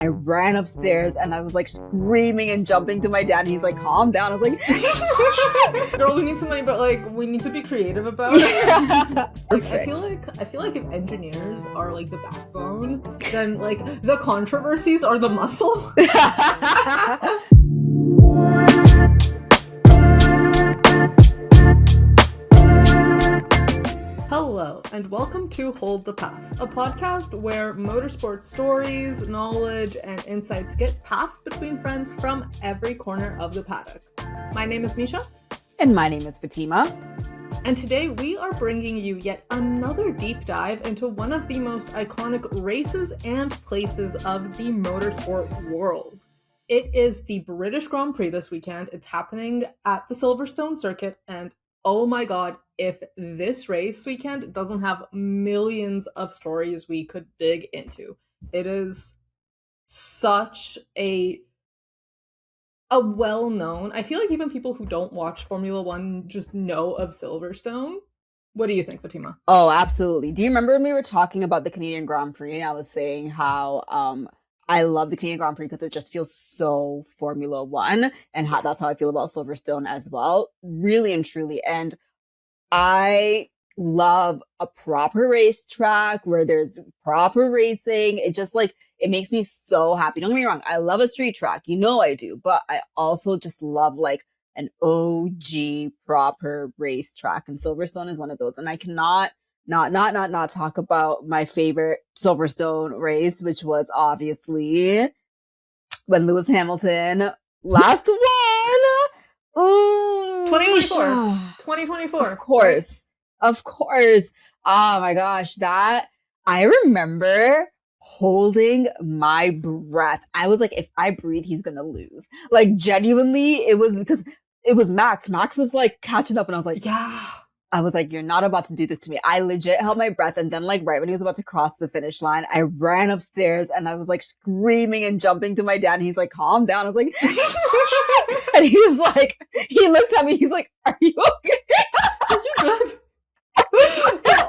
I ran upstairs and I was like screaming and jumping to my dad. And he's like, calm down. I was like, girl, we need some money, but like we need to be creative about it. Like, I feel like if engineers are like the backbone, then like the controversies are the muscle. Hello, and welcome to Hold the Past, a podcast where motorsport stories, knowledge, and insights get passed between friends from every corner of the paddock. My name is Misha. And my name is Fatima. And today we are bringing you yet another deep dive into one of the most iconic races and places of the motorsport world. It is the British Grand Prix this weekend. It's happening at the Silverstone circuit, and oh my god, if this race weekend doesn't have millions of stories we could dig into. It is such a well-known, I feel like even people who don't watch Formula One just know of Silverstone. What do you think, Fatima? Oh, absolutely. Do you remember when we were talking about the Canadian Grand Prix and I was saying how I love the Canadian Grand Prix because it just feels so Formula One, and that's how I feel about Silverstone as well, really and truly. And I love a proper racetrack where there's proper racing. It just it makes me so happy. Don't get me wrong. I love a street track. You know I do. But I also just love like an OG proper racetrack. And Silverstone is one of those. And I cannot not talk about my favorite Silverstone race, which was obviously when Lewis Hamilton last won. Ooh, 2024. 2024. Of course. Right? Of course. Oh my gosh. I remember holding my breath. I was like, if I breathe, he's gonna lose. Like, genuinely, it was because it was Max. Max was like catching up and I was like, yeah. I was like, you're not about to do this to me. I legit held my breath. And then like right when he was about to cross the finish line, I ran upstairs and I was like screaming and jumping to my dad. And he's like, calm down. I was like, and he was like, he looked at me. He's like, are you okay? Are you good?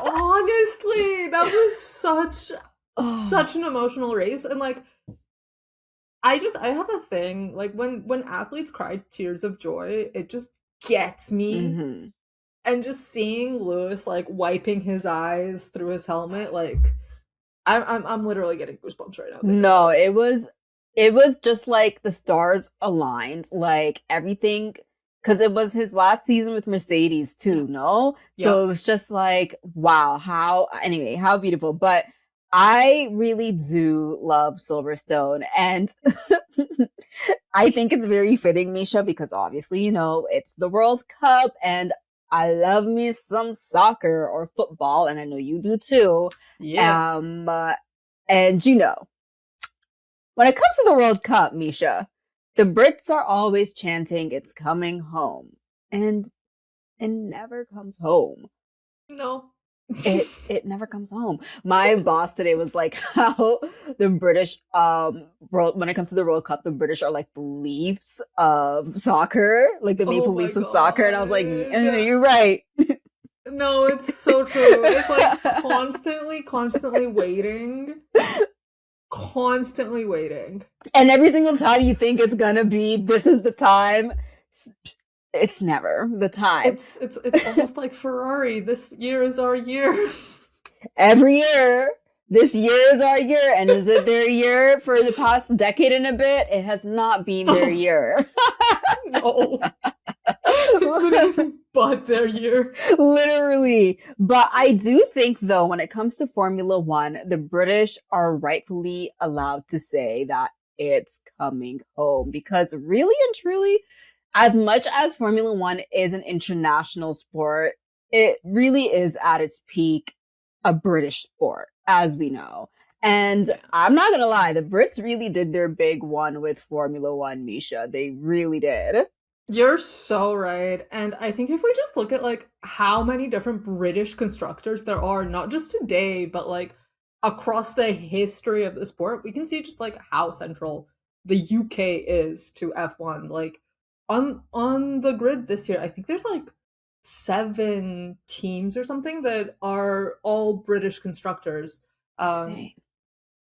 Honestly, that was such an emotional race. And like, I have a thing, like when athletes cry tears of joy, it just gets me. Mm-hmm. And just seeing Lewis like wiping his eyes through his helmet, like I'm literally getting goosebumps right now. No, it was just like the stars aligned, like everything, because it was his last season with Mercedes too, no? Yeah. So it was just like, wow, how beautiful. But I really do love Silverstone, and I think it's very fitting, Misha, because obviously, it's the World Cup, and I love me some soccer or football, and I know you do too. Yeah. And when it comes to the World Cup, Misha, the Brits are always chanting, "It's coming home," and it never comes home. No. It never comes home. My boss today was like, how the British, when it comes to the World Cup, the British are like the Leafs of soccer, like the Maple Leafs of soccer. And I was like, yeah, you're right. No, it's so true. It's like constantly waiting. Constantly waiting. And every single time you think it's gonna be, this is the time, it's never the time. It's almost like Ferrari. This year is our year. Every year. This year is our year. And is it their year for the past decade and a bit? It has not been their year. No. It's anything but their year. Literally. But I do think, though, when it comes to Formula One, the British are rightfully allowed to say that it's coming home. Because really and truly, as much as Formula One is an international sport, it really is at its peak a British sport, as we know. And yeah. I'm not going to lie, the Brits really did their big one with Formula One, Misha. They really did. You're so right. And I think if we just look at like how many different British constructors there are, not just today, but like across the history of the sport, we can see just like how central the UK is to F1. Like, on the grid this year, I think there's like 7 teams or something that are all British constructors.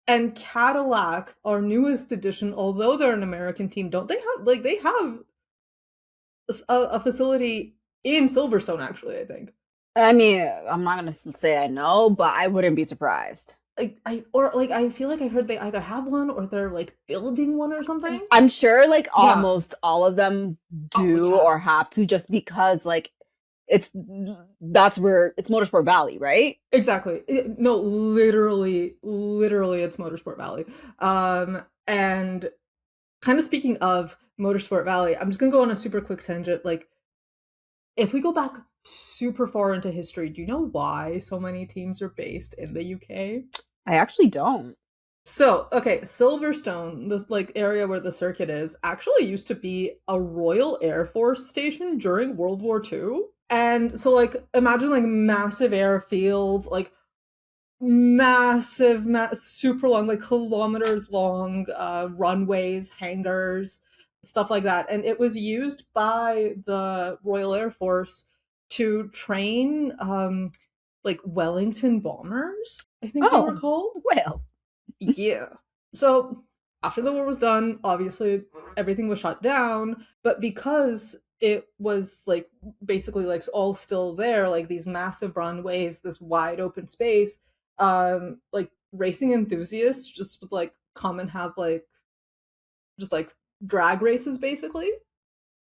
And Cadillac, our newest edition, although they're an American team, don't they have like they have a facility in Silverstone? Actually, I think. I mean, I'm not gonna say I know, but I wouldn't be surprised. I feel like I heard they either have one or they're like building one or something. I'm sure like Yeah. almost all of them do or have to, just because like that's where it's Motorsport Valley, right? Exactly. No, literally, it's Motorsport Valley. And kind of speaking of Motorsport Valley, I'm just gonna go on a super quick tangent. Like, if we go back super far into history, do you know why so many teams are based in the UK? I actually don't. So, okay, Silverstone, this like area where the circuit is, actually used to be a Royal Air Force station during World War II. And so like imagine like massive airfields, like massive, super long, like kilometers long runways, hangars, stuff like that. And it was used by the Royal Air Force to train like Wellington bombers, I think they were called. Well, yeah. So after the war was done, obviously everything was shut down, but because it was like basically like all still there, like these massive runways, this wide open space, like racing enthusiasts just would like come and have like just like drag races basically.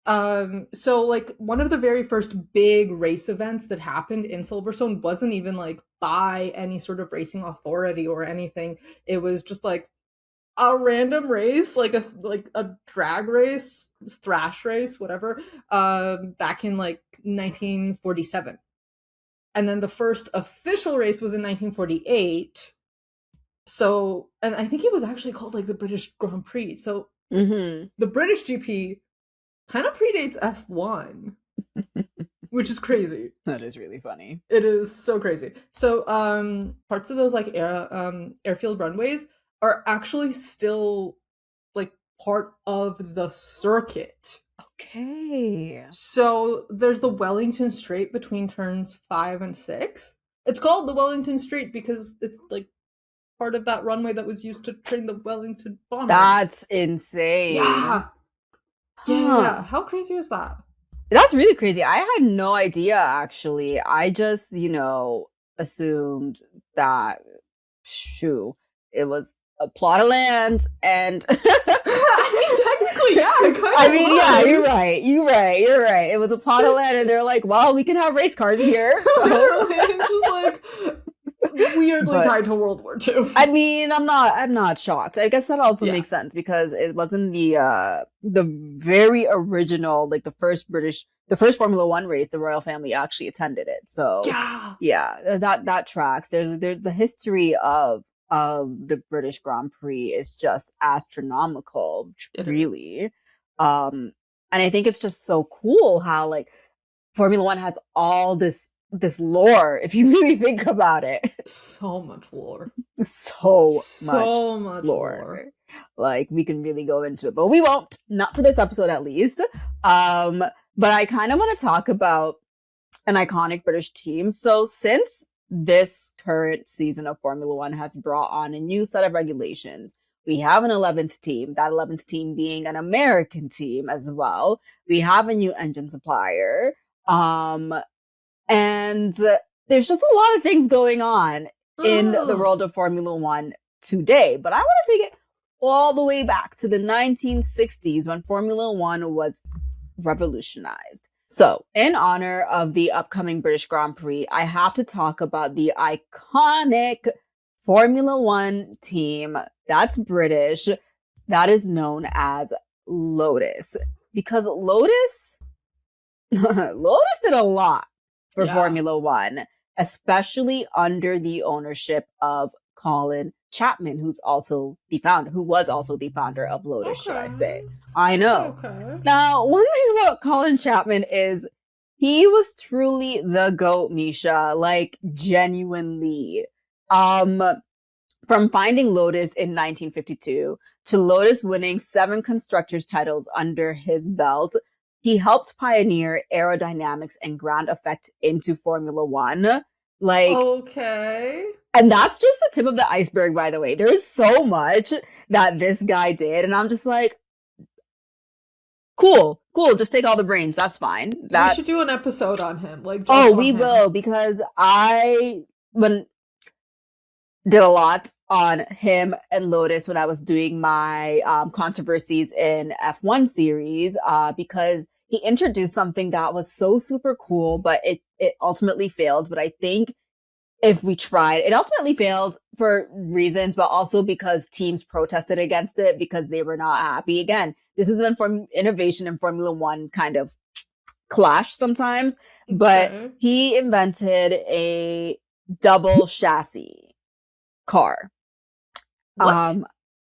So like one of the very first big race events that happened in Silverstone wasn't even like by any sort of racing authority or anything. It was just like a random race, like a drag race, thrash race, whatever, back in like 1947. And then the first official race was in 1948. So, and I think it was actually called like the British Grand Prix. So the British GP kind of predates F1, which is crazy. That is really funny. It is so crazy. So parts of those like airfield runways are actually still like part of the circuit. Okay. So there's the Wellington Straight between turns 5 and 6. It's called the Wellington Straight because it's like part of that runway that was used to train the Wellington bombers. That's insane. Yeah. Yeah. How crazy is that? That's really crazy. I had no idea, actually. I just, assumed that, it was a plot of land and Technically, yeah, it kind of I mean, was. yeah, you're right. It was a plot of land and they're like, well, we can have race cars here. So. Literally, it's just like weirdly tied to World War II. I mean, I'm not shocked. I guess that also makes sense because it wasn't the very original, like the first Formula One race, the royal family actually attended it. So yeah, that tracks. There's the history of the British Grand Prix is just astronomical, really. And I think it's just so cool how like Formula One has all this lore, if you really think about it. So much lore. So much lore. Like, we can really go into it, but we won't. Not for this episode, at least. But I kind of want to talk about an iconic British team. So since this current season of Formula One has brought on a new set of regulations, we have an 11th team, that 11th team being an American team as well. We have a new engine supplier. And there's just a lot of things going on in the world of Formula One today. But I want to take it all the way back to the 1960s when Formula One was revolutionized. So, in honor of the upcoming British Grand Prix, I have to talk about the iconic Formula One team that's British, that is known as Lotus. Because Lotus did a lot for Formula One, especially under the ownership of Colin Chapman, who was also the founder of Lotus, should I say. I know. Okay. Now, one thing about Colin Chapman is he was truly the GOAT, Misha, like genuinely. From finding Lotus in 1952 to Lotus winning 7 constructors titles under his belt, he helped pioneer aerodynamics and ground effect into Formula One. Like, okay. And that's just the tip of the iceberg, by the way. There's so much that this guy did, and I'm just like, cool, just take all the brains. That's fine. We should do an episode on him. Like, just oh, on we him. will, because I did a lot on him and Lotus when I was doing my controversies in F1 series, because he introduced something that was so super cool, but it ultimately failed. But I think if we tried, it ultimately failed for reasons, but also because teams protested against it because they were not happy. Again, this is when innovation in Formula One kind of clash sometimes, but he invented a double chassis car. What?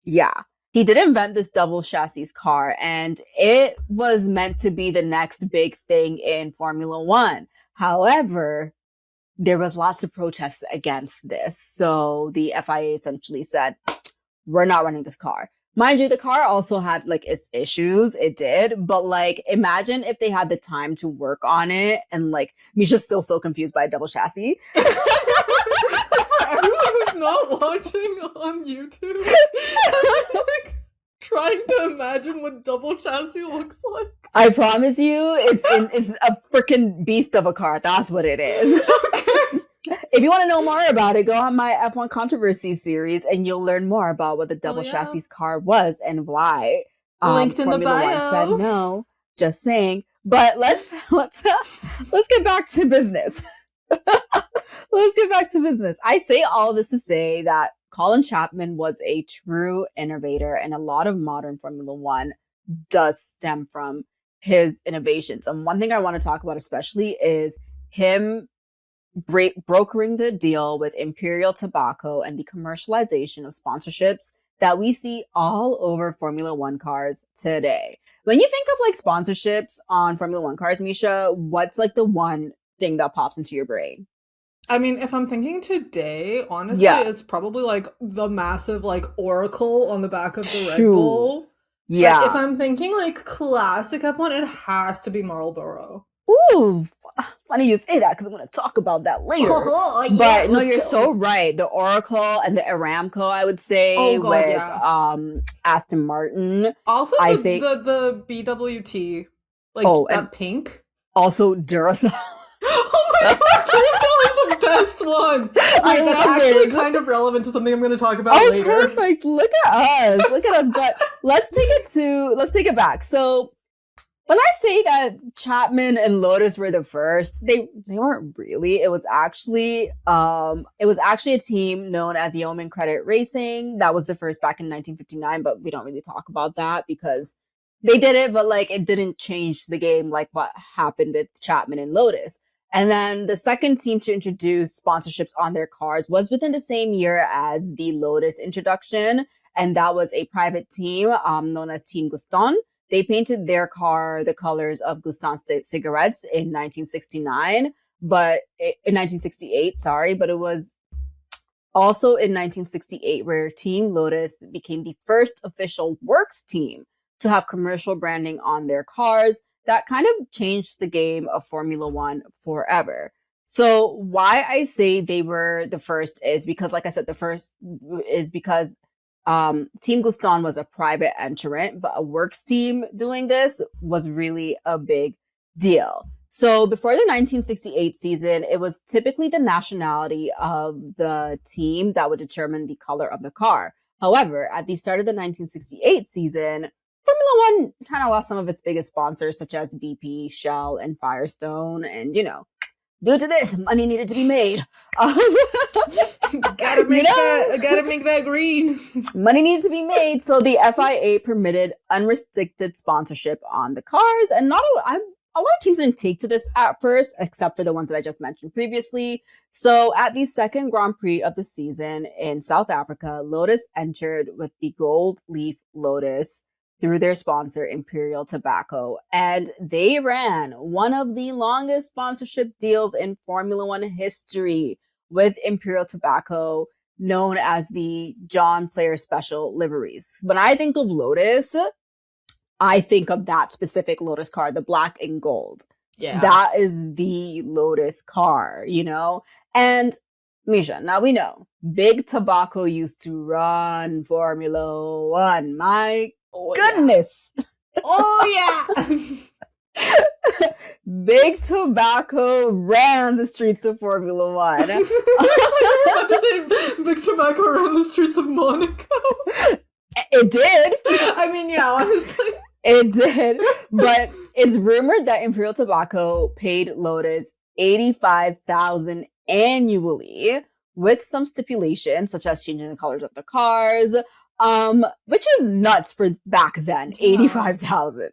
Yeah. He did invent this double chassis car, and it was meant to be the next big thing in Formula One. However, there was lots of protests against this. So the FIA essentially said, we're not running this car. Mind you, the car also had like its issues. It did. But like, imagine if they had the time to work on it, and like, Misha's still so confused by a double chassis. Everyone who's not watching on YouTube, like, trying to imagine what double chassis looks like. I promise you, it's a freaking beast of a car. That's what it is. Okay. If you want to know more about it, go on my F1 controversy series, and you'll learn more about what the double chassis car was and why. Linked in Formula the bio. One said no. Just saying. But let's get back to business. Let's get back to business. I say all this to say that Colin Chapman was a true innovator, and a lot of modern Formula One does stem from his innovations. And one thing I want to talk about especially is him brokering the deal with Imperial Tobacco and the commercialization of sponsorships that we see all over Formula One cars today. When you think of like sponsorships on Formula One cars, Misha, what's like the one thing that pops into your brain? I mean, if I'm thinking today, honestly, it's probably like the massive like Oracle on the back of the Red Bull. Yeah. Like, if I'm thinking like classic F1, it has to be Marlboro. Ooh, funny you say that because I'm going to talk about that later. But no, you're so right. The Oracle and the Aramco, I would say, with Aston Martin. Also, the BWT, like that pink. Also Duracell. Oh my god, Duracell is the best one. Wait, that's actually kind of relevant to something I'm going to talk about later. Oh, perfect. Look at us. But let's take it back. So when I say that Chapman and Lotus were the first, they weren't really. It was actually a team known as Yeoman Credit Racing that was the first back in 1959. But we don't really talk about that because they did it, but like it didn't change the game like what happened with Chapman and Lotus. And then the second team to introduce sponsorships on their cars was within the same year as the Lotus introduction, and that was a private team known as Team Guston. They painted their car the colors of Guston cigarettes in 1969, but in 1968, but it was also in 1968 where Team Lotus became the first official works team to have commercial branding on their cars. That kind of changed the game of Formula One forever. So why I say they were the first is because, like I said, the first is because Team Guston was a private entrant, but a works team doing this was really a big deal. So before the 1968 season, it was typically the nationality of the team that would determine the color of the car. However, at the start of the 1968 season, Formula One kind of lost some of its biggest sponsors, such as BP, Shell, and Firestone. And, due to this, money needed to be made. Gotta make that green. Money needed to be made. So the FIA permitted unrestricted sponsorship on the cars. And a lot of teams didn't take to this at first, except for the ones that I just mentioned previously. So at the second Grand Prix of the season in South Africa, Lotus entered with the gold leaf Lotus through their sponsor, Imperial Tobacco. And they ran one of the longest sponsorship deals in Formula One history with Imperial Tobacco, known as the John Player Special liveries. When I think of Lotus, I think of that specific Lotus car, the black and gold. Yeah. That is the Lotus car, And Misha, now we know Big Tobacco used to run Formula One. My goodness. Oh, yeah. Big Tobacco ran the streets of Formula One. I have to say, Big Tobacco ran the streets of Monaco. It did. I mean, yeah, honestly. It did. But it's rumored that Imperial Tobacco paid Lotus $85,000 annually with some stipulations, such as changing the colors of the cars, which is nuts for back then. Yeah. $85,000.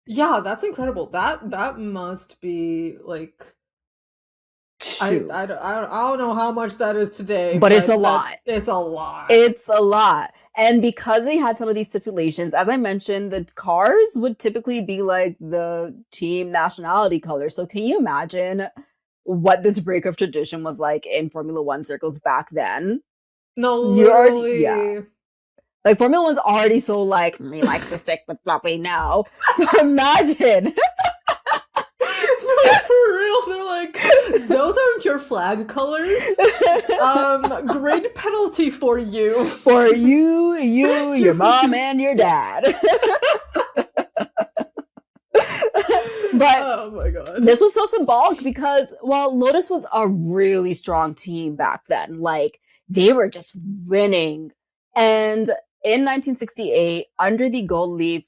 Yeah, that's incredible. That must be like I don't know how much that is today, but it's a lot. It's a lot. It's a lot. And because they had some of these stipulations, as I mentioned, the cars would typically be like the team nationality color. So can you imagine what this break of tradition was like in Formula One circles back then? No, literally. Yeah. Like, Formula One's already so like, we like to stick with what we know. So imagine. No, for real, they're like, those aren't your flag colors. Grid penalty for you. For you, your mom, and your dad. But oh my god, this was so symbolic because, well, Lotus was a really strong team back then. Like, they were just winning. And in 1968, under the gold leaf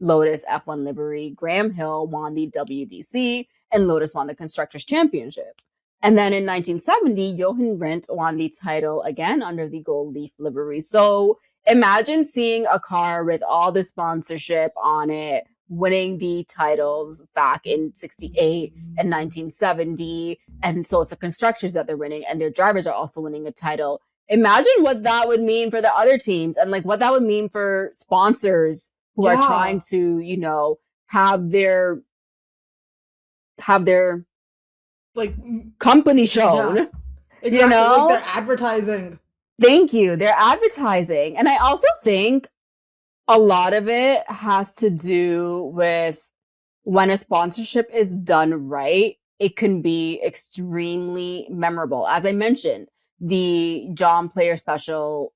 Lotus F1 livery, Graham Hill won the WDC and Lotus won the Constructors' Championship. And then in 1970, Jochen Rindt won the title again under the gold leaf livery. So imagine seeing a car with all the sponsorship on it, winning the titles back in 68 and 1970. And so it's the constructors that they're winning, and their drivers are also winning a title. Imagine what that would mean for the other teams, and like what that would mean for sponsors who are trying to, you know, have their like company shown. Yeah, exactly. You know, like their advertising. Thank you. Their advertising. And I also think a lot of it has to do with when a sponsorship is done right, it can be extremely memorable. As I mentioned, the John Player Special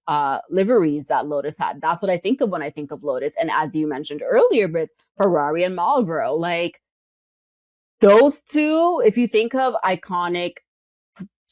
liveries that Lotus had. That's what I think of when I think of Lotus. And as you mentioned earlier with Ferrari and Marlboro, like those two, if you think of iconic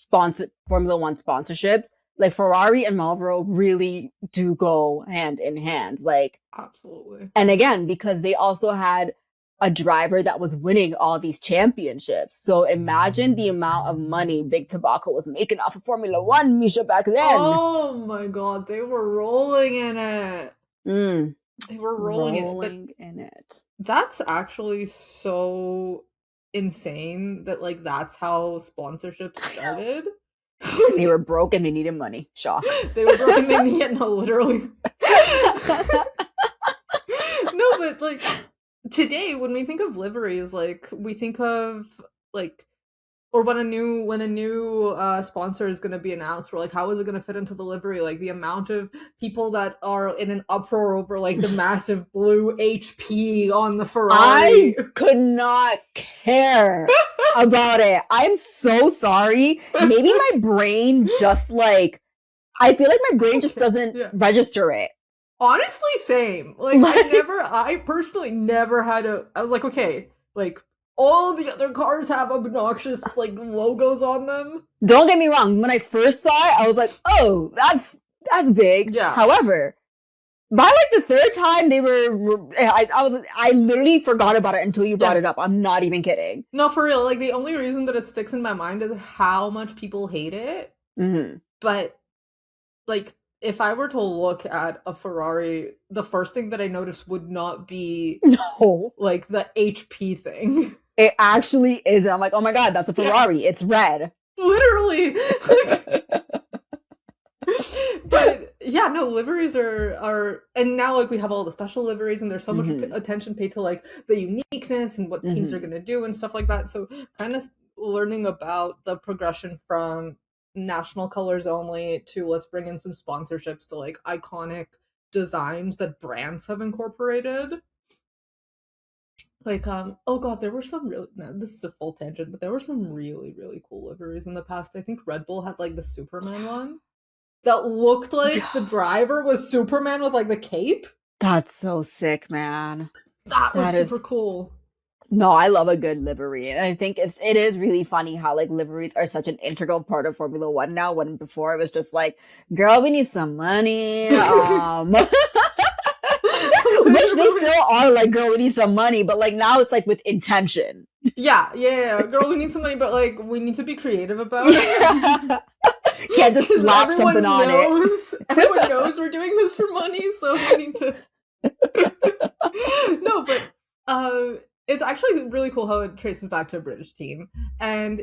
Formula One sponsorships, like Ferrari and Marlboro really do go hand in hand. Like, absolutely. And again, because they also had a driver that was winning all these championships. So imagine the amount of money Big Tobacco was making off of Formula One, Misha, back then. Oh my god, they were rolling in it. They were rolling in it. That's actually so insane that like that's how sponsorships started. They were broke and they needed money. Shock. They were broke and they needed literally. No, but like today when we think of liveries, like we think of like, or when a new sponsor is going to be announced, we're like, how is it going to fit into the livery? Like the amount of people that are in an uproar over like the massive blue HP on the Ferrari. I could not care about it. I'm so sorry. Maybe my brain just like, I feel like my brain just doesn't register it. Honestly, same. Like I personally never had I was like, okay, like all the other cars have obnoxious like logos on them. Don't get me wrong. When I first saw it, I was like, oh, that's big. Yeah. However, by like the third time I literally forgot about it until you brought it up. I'm not even kidding. No, for real. Like the only reason that it sticks in my mind is how much people hate it. Mm-hmm. But like, if I were to look at a Ferrari, the first thing that I noticed would not be like the HP thing. It actually is. I'm like, oh my god, that's a Ferrari. Yeah. It's red. Literally. But yeah, no, liveries are, and now like we have all the special liveries, and there's so much attention paid to like the uniqueness and what teams are going to do and stuff like that. So kind of learning about the progression from national colors only to let's bring in some sponsorships to like iconic designs that brands have incorporated. Like, oh god, there were some really, no, this is a full tangent, but there were some really, really cool liveries in the past. I think Red Bull had like the Superman one that looked like the driver was Superman with like the cape. That's so sick, man. That was That super is cool. no, I love a good livery. And I think it is really funny how like liveries are such an integral part of Formula One now, when before it was just like, girl, we need some money. Which they still are like, girl, we need some money, but like now it's like with intention. Yeah. Girl, we need some money, but like we need to be creative about it. Can't just slap something on it. Everyone knows we're doing this for money, so we need to. No, but it's actually really cool how it traces back to a British team, and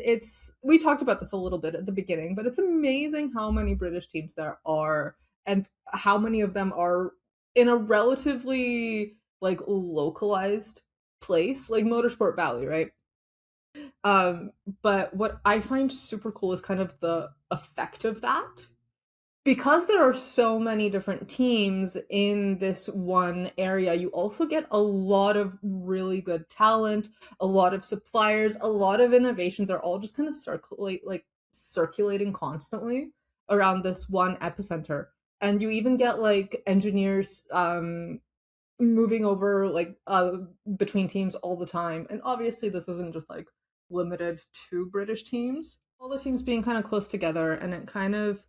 we talked about this a little bit at the beginning, but it's amazing how many British teams there are, and how many of them are in a relatively like localized place, like Motorsport Valley, right? But what I find super cool is kind of the effect of that. Because there are so many different teams in this one area, you also get a lot of really good talent, a lot of suppliers, a lot of innovations are all just kind of circulating constantly around this one epicenter. And you even get like engineers moving over like between teams all the time. And obviously this isn't just like limited to British teams. All the teams being kind of close together, and it kind of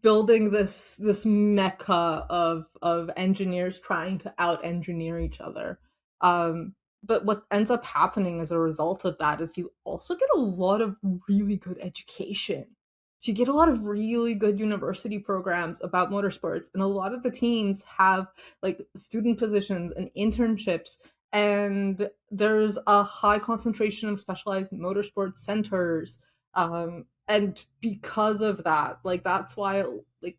building this mecca of engineers trying to out engineer each other. But what ends up happening as a result of that is you also get a lot of really good education. So you get a lot of really good university programs about motorsports, and a lot of the teams have like student positions and internships, and there's a high concentration of specialized motorsports centers. And because of that, like that's why it like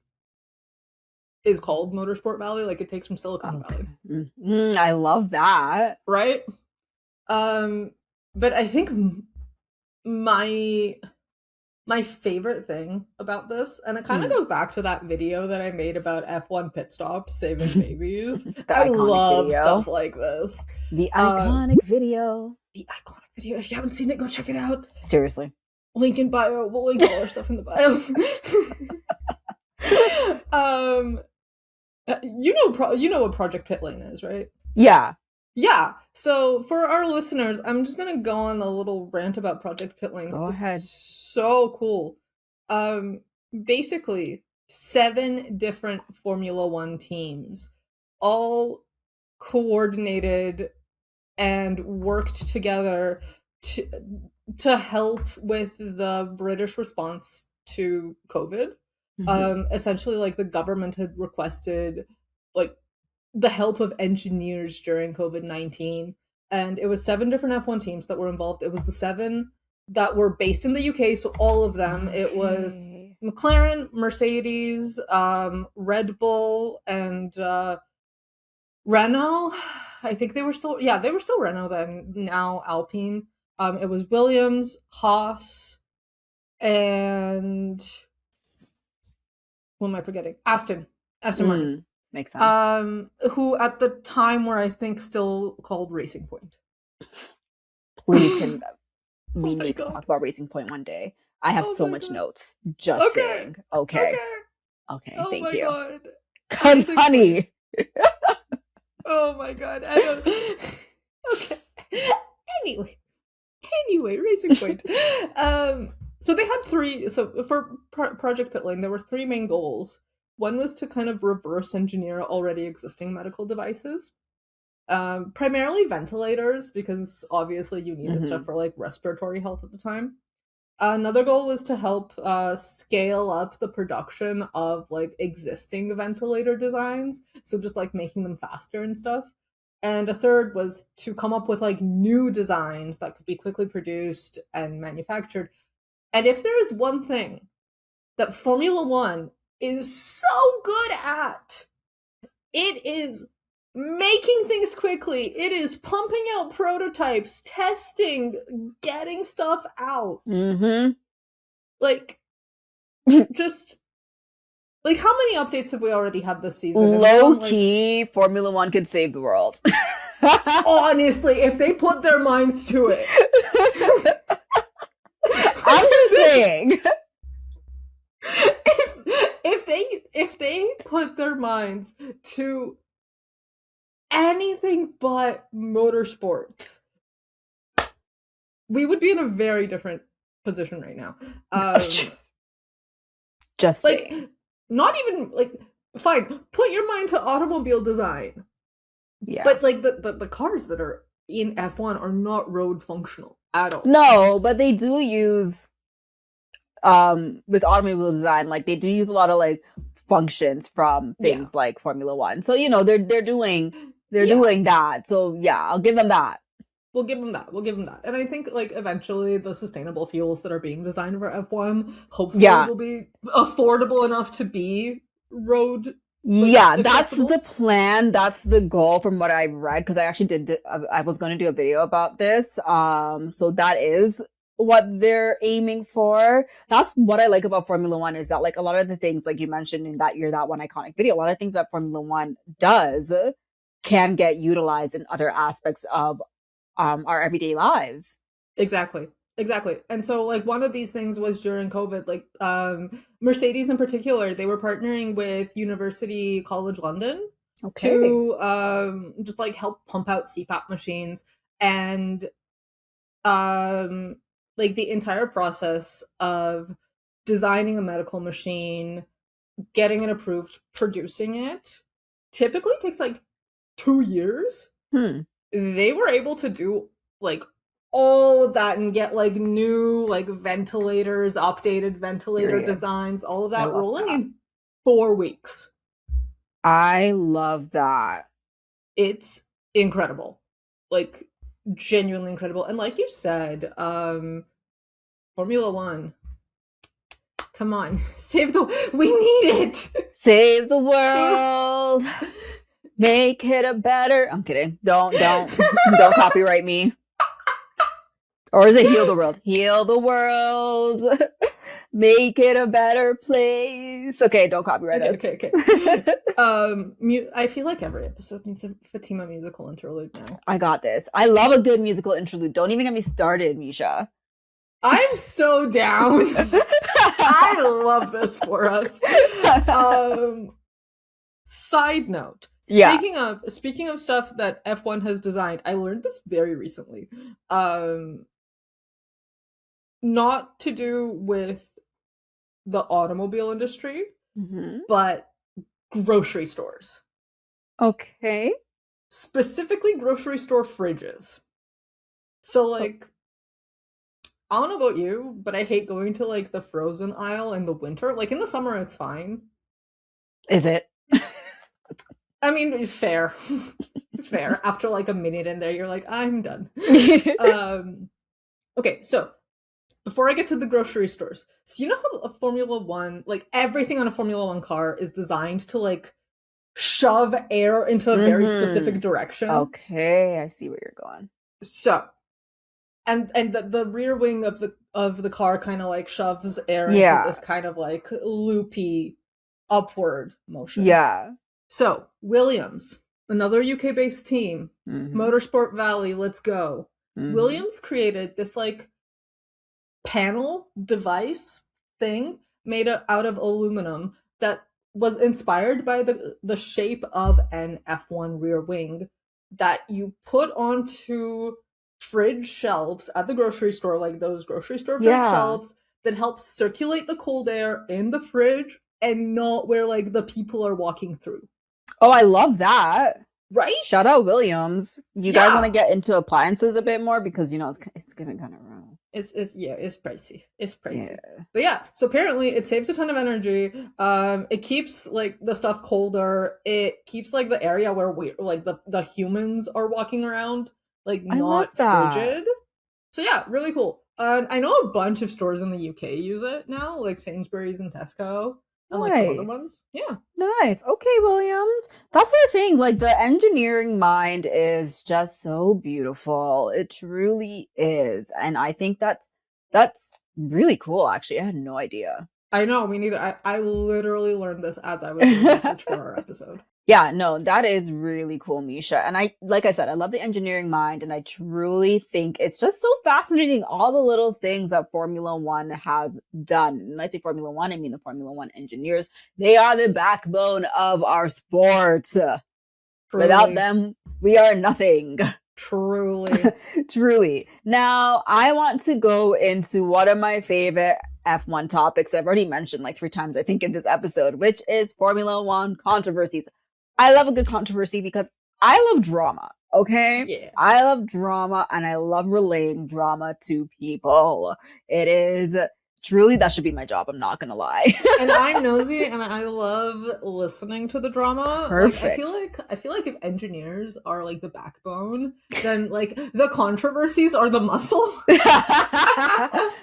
is called Motorsport Valley. Like it takes from Silicon Valley. I love that. Right? But I think my favorite thing about this, and it kind of goes back to that video that I made about F1 pit stops saving babies. I love video. Stuff like this. The iconic video. The iconic video. If you haven't seen it, go check it out. Seriously. Link in bio. We'll link all our stuff in the bio. You know what Project Pit Lane is, right? Yeah. Yeah. So for our listeners, I'm just gonna go on a little rant about Project Pit Lane. Go ahead. So cool. Basically 7 different Formula One teams all coordinated and worked together to help with the British response to COVID. Essentially, like the government had requested like the help of engineers during COVID-19, and it was 7 different F1 teams that were involved. It was the 7 that were based in the UK, so all of them. Okay. It was McLaren, Mercedes, Red Bull, and Renault. I think they were still Renault then, now Alpine. It was Williams, Haas, and what am I forgetting? Aston Martin. Makes sense. Who at the time were, I think, still called Racing Point. Please, can we need to talk about Racing Point one day? I have so much notes. Just saying. Okay. Thank you. God. Cause honey. Oh my god. I don't. Okay. Anyway, Racing Point. So they had 3. So for Project Pit Lane, there were 3 main goals. One was to kind of reverse engineer already existing medical devices, primarily ventilators, because obviously you needed stuff for like respiratory health at the time. Another goal was to help scale up the production of like existing ventilator designs, so just like making them faster and stuff. And a third was to come up with like new designs that could be quickly produced and manufactured. And if there is one thing that Formula One is so good at, it is making things quickly. It is pumping out prototypes, testing, getting stuff out. Like, just like, how many updates have we already had this season? Low key, Formula One could save the world. Honestly, if they put their minds to it. I'm just saying. If they put their minds to anything but motorsports, we would be in a very different position right now. Just like saying. not even like fine, put your mind to automobile design. Yeah. But like the cars that are in F1 are not road functional at all. No, but they do use with automobile design, like they do use a lot of like functions from things like Formula One. So they're doing that. So yeah, I'll give them that. We'll give them that. And I think like eventually the sustainable fuels that are being designed for F1 hopefully will be affordable enough to be road. Yeah, that's the plan. That's the goal from what I read, because I actually I was going to do a video about this. So that is what they're aiming for. That's what I like about Formula One, is that like a lot of the things like you mentioned in that That One Iconic video, a lot of things that Formula One does can get utilized in other aspects of our everyday lives. Exactly. And so like one of these things was during COVID, like Mercedes in particular, they were partnering with University College London to just like help pump out CPAP machines, and like the entire process of designing a medical machine, getting it approved, producing it typically takes like 2 years. They were able to do like all of that and get like new like ventilators, updated ventilator designs, all of that rolling in 4 weeks. I love that. It's incredible. Like genuinely incredible. And like you said, Formula One, come on, we need it. Save the world. Make it a better. I'm kidding. Don't copyright me. Or is it heal the world? Heal the world. Make it a better place. Okay, don't copyright us. Okay. I feel like every episode needs a Fatima musical interlude now. I got this. I love a good musical interlude. Don't even get me started, Misha. I'm so down. I love this for us. Side note. Speaking of stuff that F1 has designed, I learned this very recently. Not to do with the automobile industry, but grocery stores. Okay. Specifically grocery store fridges. So like, I don't know about you, but I hate going to like the frozen aisle in the winter. Like in the summer, it's fine. Is it? I mean, fair. Fair. After like a minute in there, you're like, I'm done. Okay, so before I get to the grocery stores, so you know how a Formula One, like everything on a Formula One car is designed to like shove air into a very specific direction? Okay, I see where you're going. So, and the rear wing of the car kind of like shoves air into this kind of like loopy upward motion. Yeah. So, Williams, another UK-based team, Motorsport Valley, let's go. Williams created this like panel device thing made out of aluminum that was inspired by the shape of an F1 rear wing that you put onto fridge shelves at the grocery store, like those grocery store fridge shelves, that helps circulate the cold air in the fridge and not where like the people are walking through. Oh, I love that. Right? Shout out Williams. You guys want to get into appliances a bit more, because it's getting kind of raw. It's pricey. It's pricey. Yeah. But yeah, so apparently it saves a ton of energy. It keeps like the stuff colder. It keeps like the area where we like the humans are walking around like not frigid. So yeah, really cool. I know a bunch of stores in the UK use it now, like Sainsbury's and Tesco. And like some other ones. Yeah. Nice. Okay, Williams. That's the thing. Like the engineering mind is just so beautiful. It truly is. And I think that's really cool, actually. I had no idea. I know, me neither. I literally learned this as I was doing research for our episode. Yeah, no, that is really cool, Misha. And like I said, I love the engineering mind, and I truly think it's just so fascinating, all the little things that Formula One has done. And when I say Formula One, I mean the Formula One engineers. They are the backbone of our sport. Without Truly, them, we are nothing. truly. Truly. Now, I want to go into one of my favorite F1 topics I've already mentioned like 3 times, I think, in this episode, which is Formula One controversies. I love a good controversy because I love drama, okay? Yeah. I love drama and I love relaying drama to people. It is truly, that should be my job. I'm not gonna lie. And I'm nosy and I love listening to the drama. Perfect. Like I feel like if engineers are like the backbone, then like the controversies are the muscle.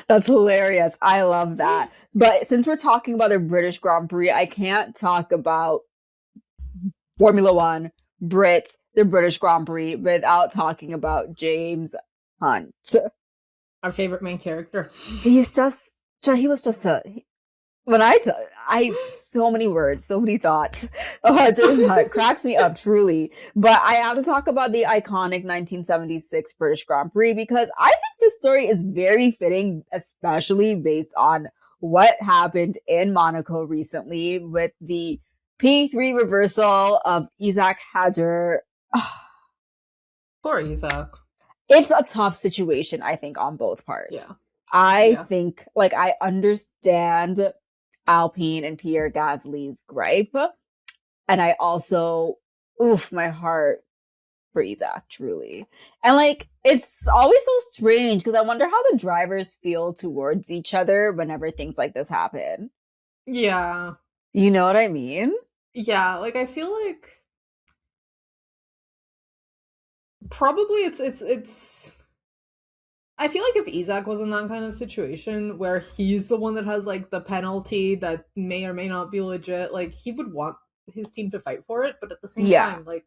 That's hilarious. I love that. But since we're talking about the British Grand Prix, I can't talk about Formula One, Brits, the British Grand Prix without talking about James Hunt. Our favorite main character. He was just so many words, so many thoughts. James Hunt cracks me up, truly. But I have to talk about the iconic 1976 British Grand Prix because I think this story is very fitting, especially based on what happened in Monaco recently with the P3 reversal of Isaac Hadjar. Poor Isaac. It's a tough situation, I think, on both parts. Yeah. I think, like, I understand Alpine and Pierre Gasly's gripe. And I also, my heart for Isaac, truly. And like, it's always so strange because I wonder how the drivers feel towards each other whenever things like this happen. Yeah. You know what I mean? Yeah, like I feel like probably it's I feel like if Isaac was in that kind of situation where he's the one that has like the penalty that may or may not be legit, like he would want his team to fight for it, but at the same time, like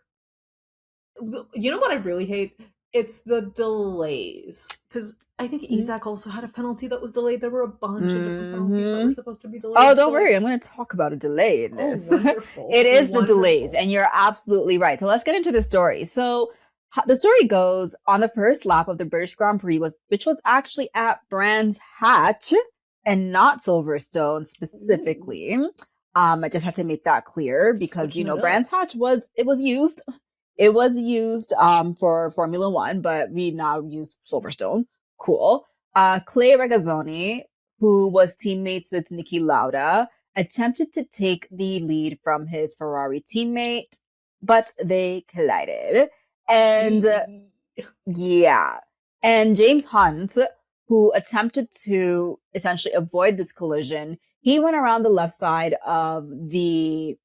you know what I really hate? It's the delays. Because I think Isaac also had a penalty that was delayed. There were a bunch of different penalties that were supposed to be delayed. Oh, don't worry. I'm going to talk about a delay in this. Wonderful. It is the delays, and you're absolutely right. So let's get into the story. So the story goes on the first lap of the British Grand Prix, which was actually at Brands Hatch and not Silverstone specifically. I just had to make that clear because, Brands Hatch was used. It was used for Formula One, but we now use Silverstone. Cool. Clay Regazzoni, who was teammates with Niki Lauda, attempted to take the lead from his Ferrari teammate, but they collided. And and James Hunt, who attempted to essentially avoid this collision, he went around the left side of he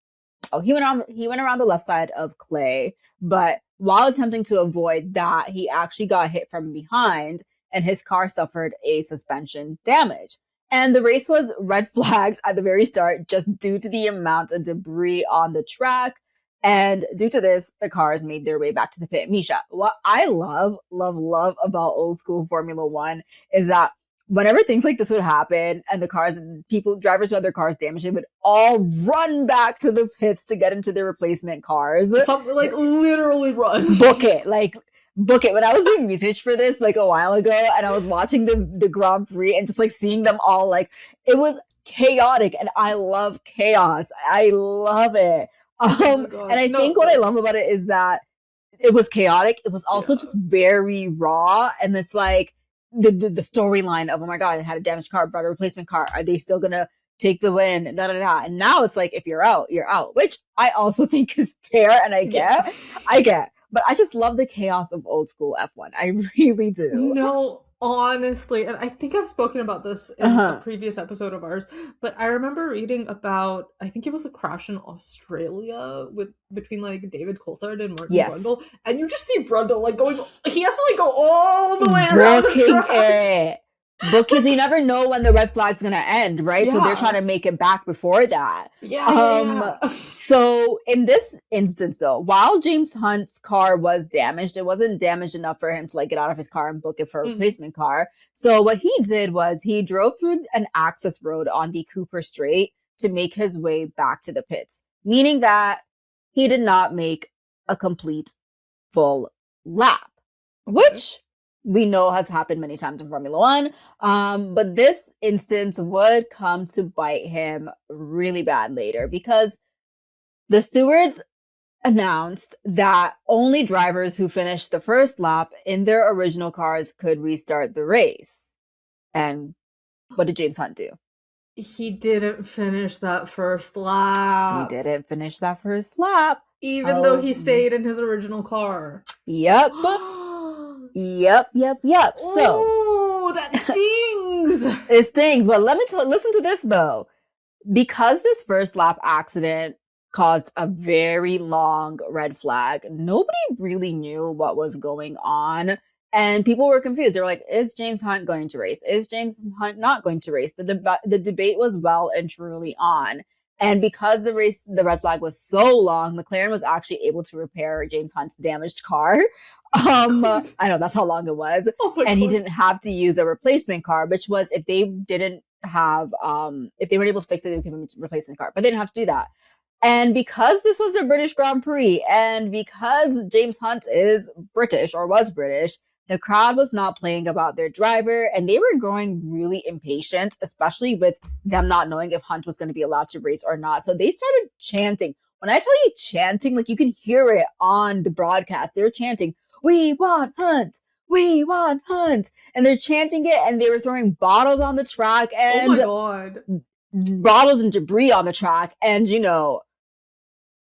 went around the left side of Clay, but while attempting to avoid that, he actually got hit from behind and his car suffered a suspension damage. And the race was red flagged at the very start just due to the amount of debris on the track. And due to this, the cars made their way back to the pit. Misha, what I love about old school Formula One is that whenever things like this would happen and drivers who had their cars damaged, they would all run back to the pits to get into their replacement cars. Literally run. Book it. When I was doing research for this like a while ago and I was watching the Grand Prix and just like seeing them all, like, it was chaotic and I love chaos. I love it. And I think what I love about it is that it was chaotic. It was also just very raw. And it's like the storyline of, oh my God, it had a damaged car, brought a replacement car. Are they still going to take the win? And now it's like, if you're out, you're out, which I also think is fair. And I get, but I just love the chaos of old school F1. I really do. No, honestly, and I think I've spoken about this in a previous episode of ours, but I remember reading about, I think it was a crash in Australia between like David Coulthard and Martin Brundle, and you just see Brundle like going, he has to like go all the way around the track. Because you never know when the red flag's gonna end, right? Yeah. So they're trying to make it back before that. So in this instance though, while James Hunt's car was damaged, it wasn't damaged enough for him to like get out of his car and book it for a replacement car. So what he did was he drove through an access road on the Cooper Straight to make his way back to the pits, meaning that he did not make a complete full lap, which we know has happened many times in Formula One. But this instance would come to bite him really bad later because the stewards announced that only drivers who finished the first lap in their original cars could restart the race. And what did James Hunt do? He didn't finish that first lap. He didn't finish that first lap. Even though he stayed in his original car. Yep. Yep. So. Oh, that stings. It stings. But listen to this though. Because this first lap accident caused a very long red flag, nobody really knew what was going on. And people were confused. They were like, is James Hunt going to race? Is James Hunt not going to race? The debate was well and truly on. And because the red flag was so long, McLaren was actually able to repair James Hunt's damaged car. I know that's how long it was. And he didn't have to use a replacement car, which was if they didn't have, if they weren't able to fix it, they would give him a replacement car. But they didn't have to do that. And because this was the British Grand Prix, and because James Hunt is British or was British, the crowd was not playing about their driver, and they were growing really impatient, especially with them not knowing if Hunt was going to be allowed to race or not. So they started chanting. When I tell you chanting, like you can hear it on the broadcast. They're chanting, "We want Hunt! We want Hunt!" And they're chanting it, and they were throwing bottles on the track and bottles and debris on the track. And, you know,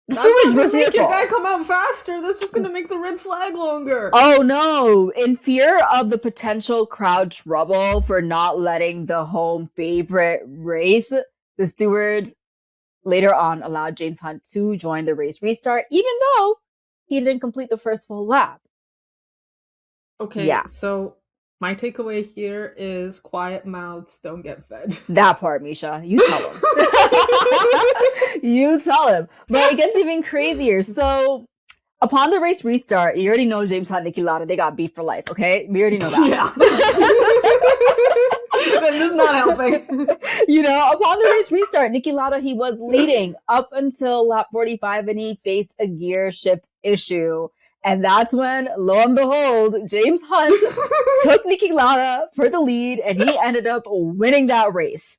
that's not going to make your guy come out faster. That's just going to make the red flag longer. Oh, no. In fear of the potential crowd trouble for not letting the home favorite race, the stewards later on allowed James Hunt to join the race restart, even though he didn't complete the first full lap. Okay, so my takeaway here is quiet mouths don't get fed. That part, Misha. You tell him. You tell him. But it gets even crazier. So, upon the race restart, you already know James Hunt and Niki Lauda, they got beef for life, okay? We already know that. Yeah. This is not helping. You know, upon the race restart, Niki Lauda, he was leading up until lap 45 and he faced a gear shift issue. And that's when, lo and behold, James Hunt took Niki Lauda for the lead and he ended up winning that race.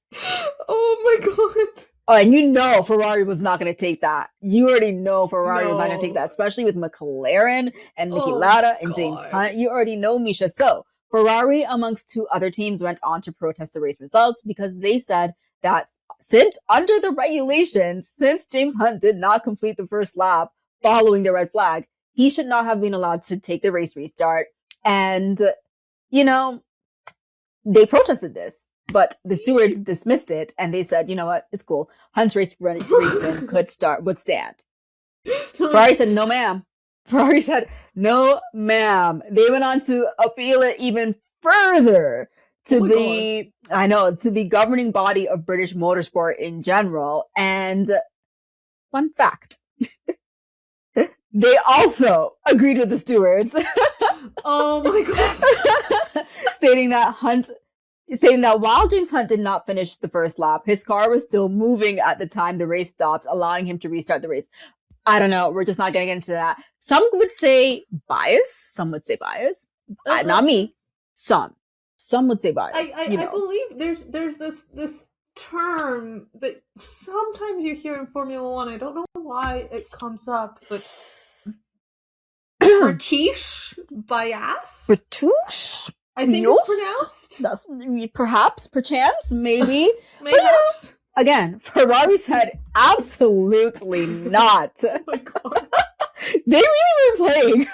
Oh my God. Oh, and you know Ferrari was not going to take that. You already know Ferrari was not going to take that, especially with McLaren and Niki Lauda and James Hunt. You already know, Misha. So Ferrari, amongst two other teams, went on to protest the race results because they said that since under the regulations, since James Hunt did not complete the first lap following the red flag, he should not have been allowed to take the race restart. And, you know, they protested this, but the stewards dismissed it and they said, you know what, it's cool. Hunt's race win would stand. Ferrari said, no ma'am. Ferrari said, no ma'am. They went on to appeal it even further to to the governing body of British motorsport in general. And fun fact. They also agreed with the stewards. Oh my God. stating that while James Hunt did not finish the first lap, his car was still moving at the time the race stopped, allowing him to restart the race. I don't know. We're just not going to get into that. Some would say bias. Some would say bias. Not me. Some would say bias. I believe there's this term that sometimes you hear in Formula One. I don't know why it comes up, but British bias? British? I think it's pronounced. That's perhaps, perchance, maybe. Maybe. Again, Ferrari said absolutely not. Oh my God. They really were playing.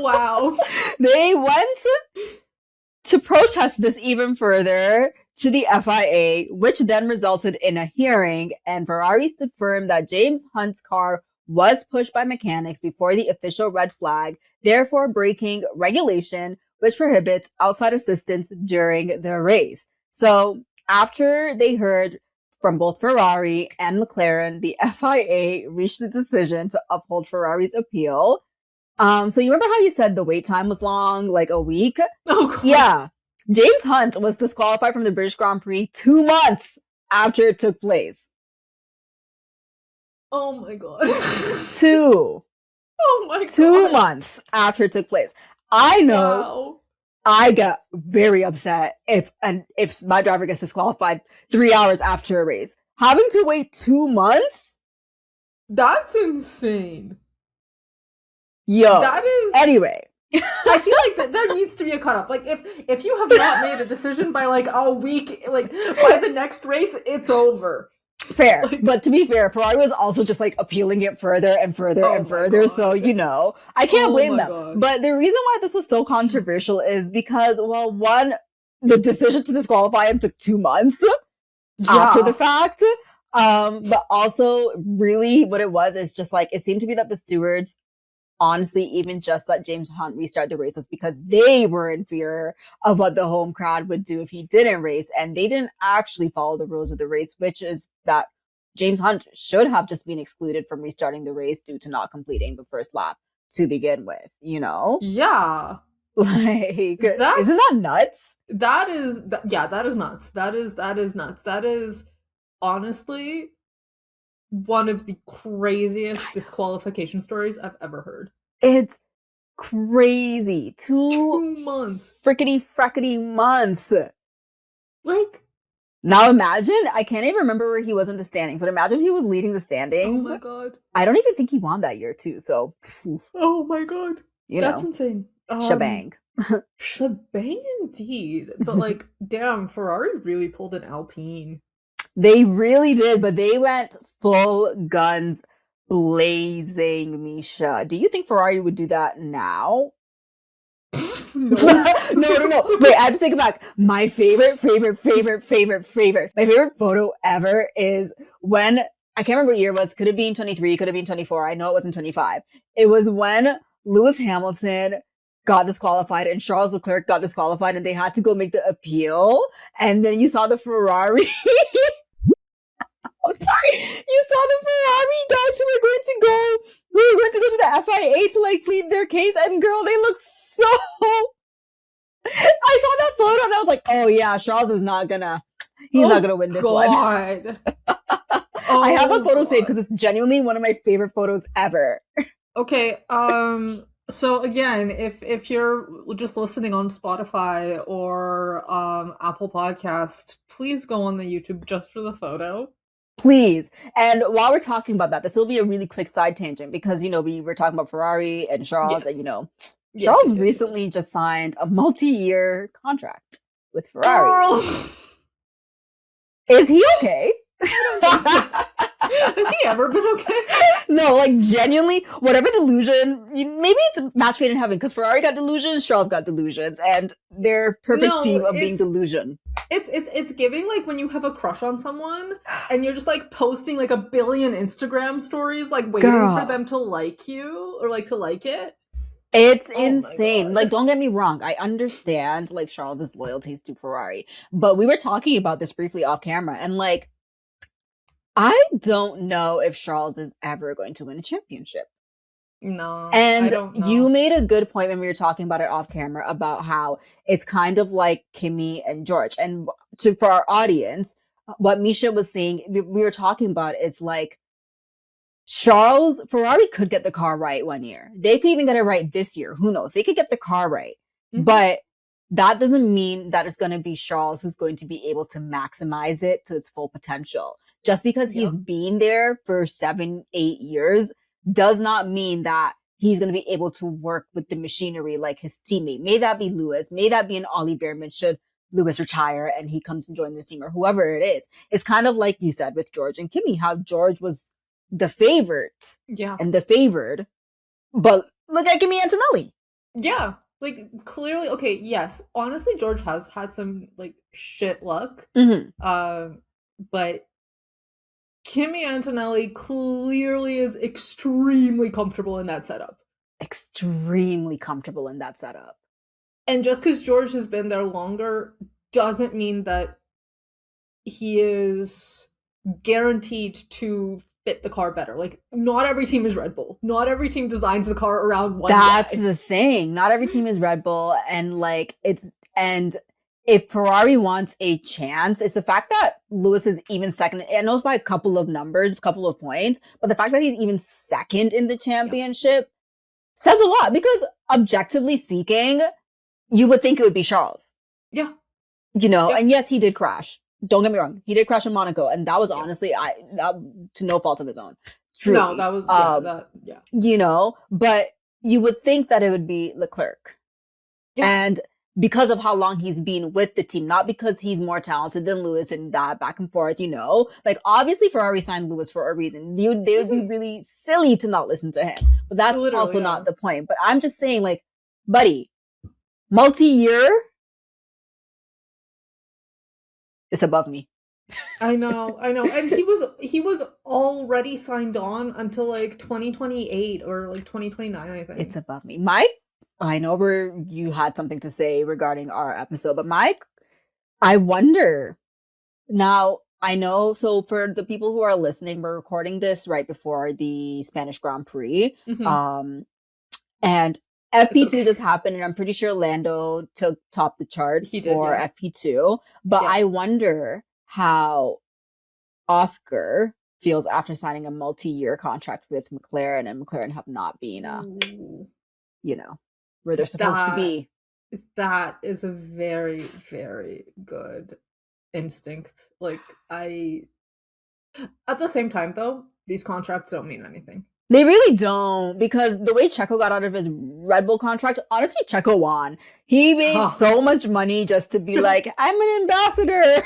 Wow. They went to protest this even further to the FIA, which then resulted in a hearing, and Ferrari stood firm that James Hunt's car was pushed by mechanics before the official red flag, therefore breaking regulation, which prohibits outside assistance during the race. So after they heard from both Ferrari and McLaren, the FIA reached the decision to uphold Ferrari's appeal. So you remember how you said the wait time was long, like a week? Oh, God. Yeah. James Hunt was disqualified from the British Grand Prix 2 months after it took place. Oh my god. Two. Oh my god. 2 months after it took place. I know. Wow. I get very upset if my driver gets disqualified 3 hours after a race. Having to wait 2 months? That's insane. Yo. That is. Anyway. I feel like that there needs to be a cutoff. Like if you have not made a decision by like a week, like by the next race, it's over. Fair. But to be fair, Ferrari was also just like appealing it further and further and further. God. So, you know, I can't blame them. God. But the reason why this was so controversial is because, well, one, the decision to disqualify him took 2 months after the fact. But also really what it was is just like, it seemed to be that the stewards honestly even just let James Hunt restart the race was because they were in fear of what the home crowd would do if he didn't race. And they didn't actually follow the rules of the race, which is that James Hunt should have just been excluded from restarting the race due to not completing the first lap to begin with, you know? Yeah. Like, isn't that nuts? That is nuts. That is nuts. That is honestly one of the craziest disqualification stories I've ever heard. It's crazy. 2 months. Frickety months. Like, now imagine, I can't even remember where he was in the standings, but imagine he was leading the standings. Oh my god. I don't even think he won that year too, so. Oh my god. That's insane. Shebang. Shebang indeed. But like, damn, Ferrari really pulled an Alpine. They really did, but they went full guns blazing, Misha. Do you think Ferrari would do that now? No. No. Wait, I have to take it back. My favorite photo ever is when, I can't remember what year it was. Could have been 23, could have been 24. I know it wasn't 25. It was when Lewis Hamilton got disqualified and Charles Leclerc got disqualified and they had to go make the appeal. And then you saw the Ferrari. Oh, sorry. You saw the Ferrari guys who were going to the FIA to like plead their case, and girl, they looked so. I saw that photo and I was like, oh yeah, Charles is not gonna. He's not gonna win this one. I have a photo saved because it's genuinely one of my favorite photos ever. Okay. So again, if you're just listening on Spotify or Apple Podcast, please go on the YouTube just for the photo. Please. And while we're talking about that, this will be a really quick side tangent because, you know, we were talking about Ferrari and Charles and, you know, Charles recently just signed a multi-year contract with Ferrari. Girl. Is he okay? I don't think so. Has he ever been okay? No, like genuinely, whatever delusion, maybe it's a match made in heaven because Ferrari got delusions, Charles got delusions, and they're perfect team of being delusion. It's giving like when you have a crush on someone and you're just like posting like a billion Instagram stories, like waiting for them to like you or like to like it. It's insane. Like, don't get me wrong. I understand like Charles's loyalties to Ferrari, but we were talking about this briefly off camera and like, I don't know if Charles is ever going to win a championship. No. And I don't know. You made a good point when we were talking about it off camera about how it's kind of like Kimi and George. And for our audience, what Misha was saying, we were talking about is like Ferrari could get the car right one year. They could even get it right this year. Who knows? They could get the car right. Mm-hmm. But that doesn't mean that it's going to be Charles who's going to be able to maximize it to its full potential. Just because he's been there for 7-8 years does not mean that he's going to be able to work with the machinery like his teammate. May that be Lewis. May that be an Ollie Bearman should Lewis retire and he comes and join this team or whoever it is. It's kind of like you said with George and Kimi, how George was the favorite and the favored. But look at Kimi Antonelli. Yeah. Like, clearly, okay, yes. Honestly, George has had some, like, shit luck. Mm-hmm. But Kimi Antonelli clearly is extremely comfortable in that setup. Extremely comfortable in that setup. And just because George has been there longer doesn't mean that he is guaranteed to fit the car better. Like, not every team is Red Bull. Not every team designs the car around one guy. That's the thing. Not every team is Red Bull, and like it's if Ferrari wants a chance, it's the fact that Lewis is even second. I know it's by a couple of numbers, a couple of points, but the fact that he's even second in the championship says a lot because objectively speaking, you would think it would be Charles. Yeah. You know, and yes, he did crash. Don't get me wrong. He did crash in Monaco, and that was honestly, to no fault of his own. Truly. No, that was, you know, but you would think that it would be Leclerc. Yeah. And because of how long he's been with the team, not because he's more talented than Lewis and that back and forth, you know, like obviously Ferrari signed Lewis for a reason. They would be really silly to not listen to him, but that's also not the point. But I'm just saying, like, buddy, multi-year is above me. I know. And he was already signed on until like 2028 or like 2029, I think. It's above me. Mike, I know you had something to say regarding our episode, but Mike, I wonder now, I know, so for the people who are listening, we're recording this right before the Spanish Grand Prix. Mm-hmm. And FP2 just happened, and I'm pretty sure Lando topped the charts for FP2. But I wonder how Oscar feels after signing a multi-year contract with McLaren, and McLaren have not been, you know, where they're supposed to be. That is a very, very good instinct. Like, at the same time, though, these contracts don't mean anything. They really don't, because the way Checo got out of his Red Bull contract, honestly, Checo won. He made so much money just to be like, I'm an ambassador.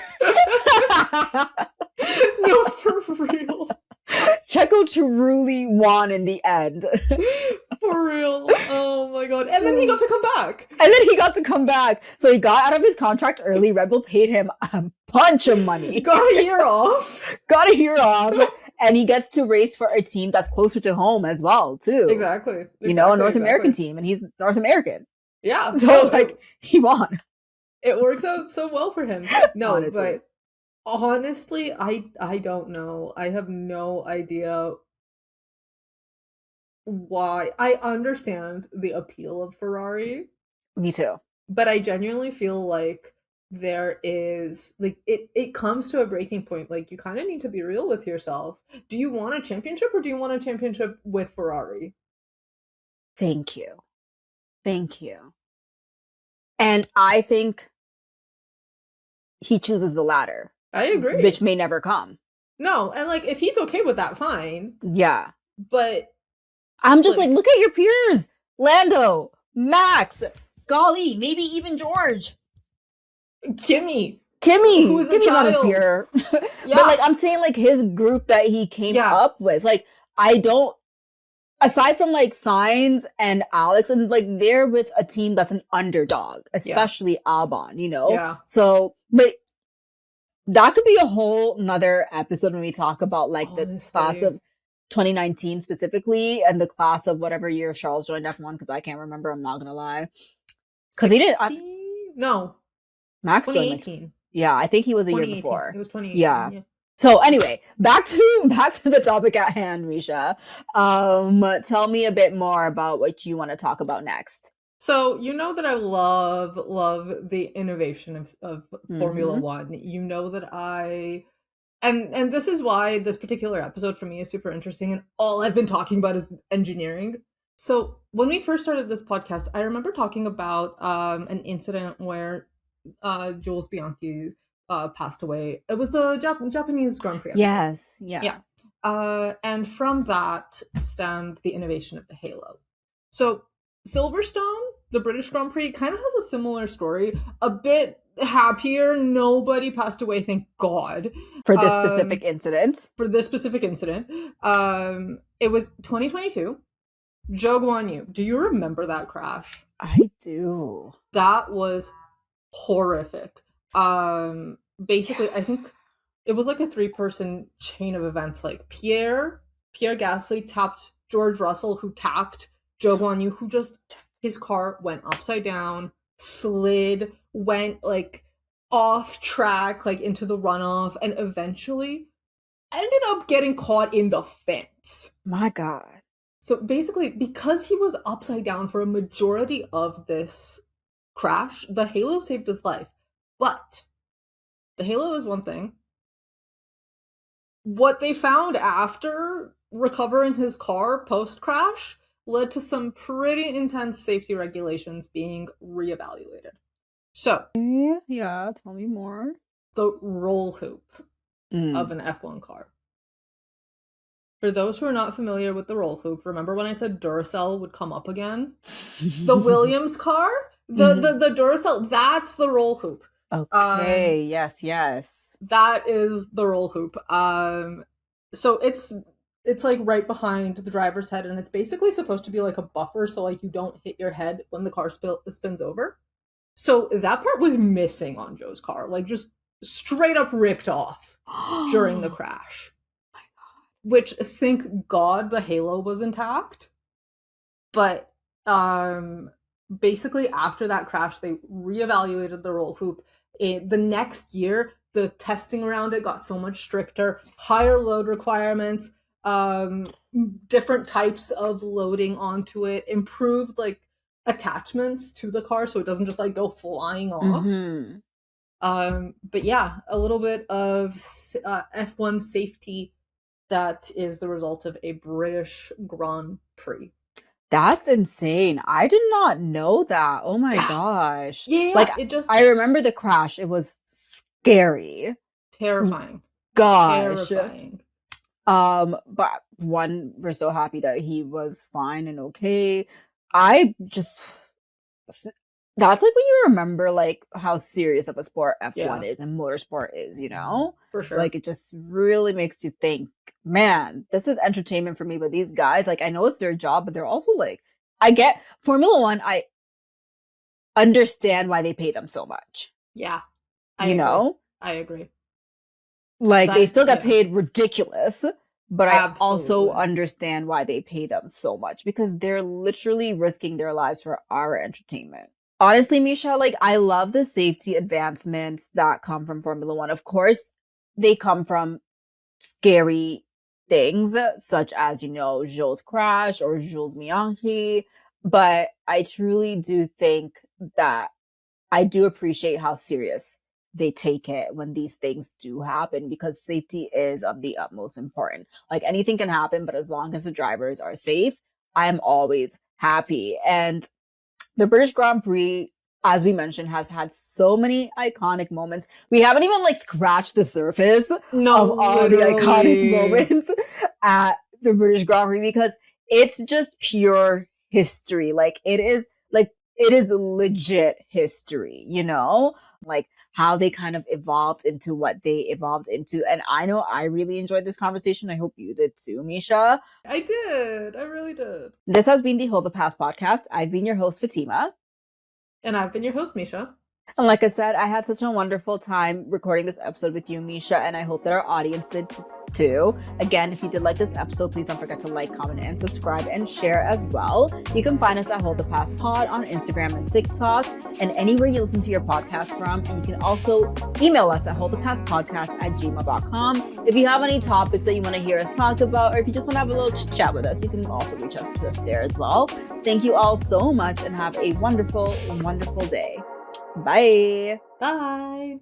No, for real. Checo truly won in the end. For real. Oh my god. And then he got to come back. So he got out of his contract early. Red Bull paid him a bunch of money. Got a year off. And he gets to race for a team that's closer to home as well, too. Exactly. You know, a North American team, and he's North American. Yeah. So, he won. It works out so well for him. No, honestly. But honestly, I don't know. I have no idea why. I understand the appeal of Ferrari. Me too. But I genuinely feel like there is, like, it comes to a breaking point. Like, you kind of need to be real with yourself. Do you want a championship, or do you want a championship with Ferrari? Thank you. And I think he chooses the latter. I agree. Which may never come. No, and like, if he's okay with that, fine. Yeah. But I'm just like, look at your peers. Lando, Max, golly, maybe even George. Kimmy, who's not his peer. Yeah. But like, I'm saying, like, his group that he came up with, like, I don't, aside from like Sainz and Alex, and like, they're with a team that's an underdog, especially Albon, you know? Yeah. So, but that could be a whole nother episode when we talk about like the class of 2019 specifically, and the class of whatever year Charles joined F1, because I can't remember, I'm not gonna lie. Because he didn't. No. Max 2018. joined. Yeah, I think he was a year before. It was 2018. Yeah. So anyway, back to the topic at hand, Misha. Tell me a bit more about what you want to talk about next. So, you know that I love the innovation of Formula One. You know that and this is why this particular episode for me is super interesting, and all I've been talking about is engineering. So when we first started this podcast, I remember talking about an incident where Jules Bianchi passed away. It was the Japanese Grand Prix episode. Yes, yeah. And from that stemmed the innovation of the halo. So Silverstone, the British Grand Prix, kind of has a similar story. A bit happier. Nobody passed away, thank God. For this specific incident. It was 2022. Zhou Guanyu. Do you remember that crash? I do. That was horrific. Basically, I think it was like a 3-person chain of events. Like Pierre Gasly tapped George Russell, who tapped Zhou Guanyu, who just his car went upside down, slid, went like off track, like into the runoff, and eventually ended up getting caught in the fence. My God. So basically, because he was upside down for a majority of this crash, the halo saved his life. But the halo is one thing. What they found after recovering his car post-crash led to some pretty intense safety regulations being reevaluated. So, yeah, tell me more. The roll hoop of an F1 car. For those who are not familiar with the roll hoop, remember when I said Duracell would come up again? The Williams car, the Duracell, that's the roll hoop. Okay, yes. That is the roll hoop. So it's like right behind the driver's head, and it's basically supposed to be like a buffer, so like you don't hit your head when the car spins over. So that part was missing on Joe's car, like just straight up ripped off during the crash. Oh my God. Which, thank God, the halo was intact. But basically after that crash, they reevaluated the roll hoop. The next year, the testing around it got so much stricter, higher load requirements, different types of loading onto it, improved like attachments to the car so it doesn't just like go flying off. But yeah, a little bit of F1 safety that is the result of a British Grand Prix. That's insane. I did not know that. Oh my gosh. Yeah, like I remember the crash. It was scary. Terrifying. Gosh. Terrifying. But one, we're so happy that he was fine and okay. That's like when you remember like how serious of a sport F1 is and motorsport is, you know? For sure. Like it just really makes you think, man, this is entertainment for me, but these guys, like I know it's their job, but they're also like, I get Formula One, I understand why they pay them so much. Yeah. I agree. Like they still get paid ridiculous, but Absolutely. I also understand why they pay them so much because they're literally risking their lives for our entertainment. Honestly, Misha, like I love the safety advancements that come from Formula One. Of course, they come from scary things such as, Jules' crash or Jules Bianchi. But I truly do think that I do appreciate how serious they take it when these things do happen because safety is of the utmost important. Like anything can happen, but as long as the drivers are safe, I am always happy. And the British Grand Prix, as we mentioned, has had so many iconic moments. We haven't even like scratched the surface of all the iconic moments at the British Grand Prix because it's just pure history. Like it is legit history, like how they kind of evolved into what they evolved into. And I know I really enjoyed this conversation. I hope you did too, Misha. I did. I really did. This has been the Hold the Past podcast. I've been your host, Fatima. And I've been your host, Misha. And like I said, I had such a wonderful time recording this episode with you, Misha, and I hope that our audience did too. Again, if you did like this episode, please don't forget to like, comment, and subscribe and share as well. You can find us at Hold the Past Pod on Instagram and TikTok and anywhere you listen to your podcast from. And you can also email us at holdthepastpodcast@gmail.com. If you have any topics that you want to hear us talk about, or if you just want to have a little chat with us, you can also reach out to us there as well. Thank you all so much and have a wonderful, wonderful day. Bye. Bye.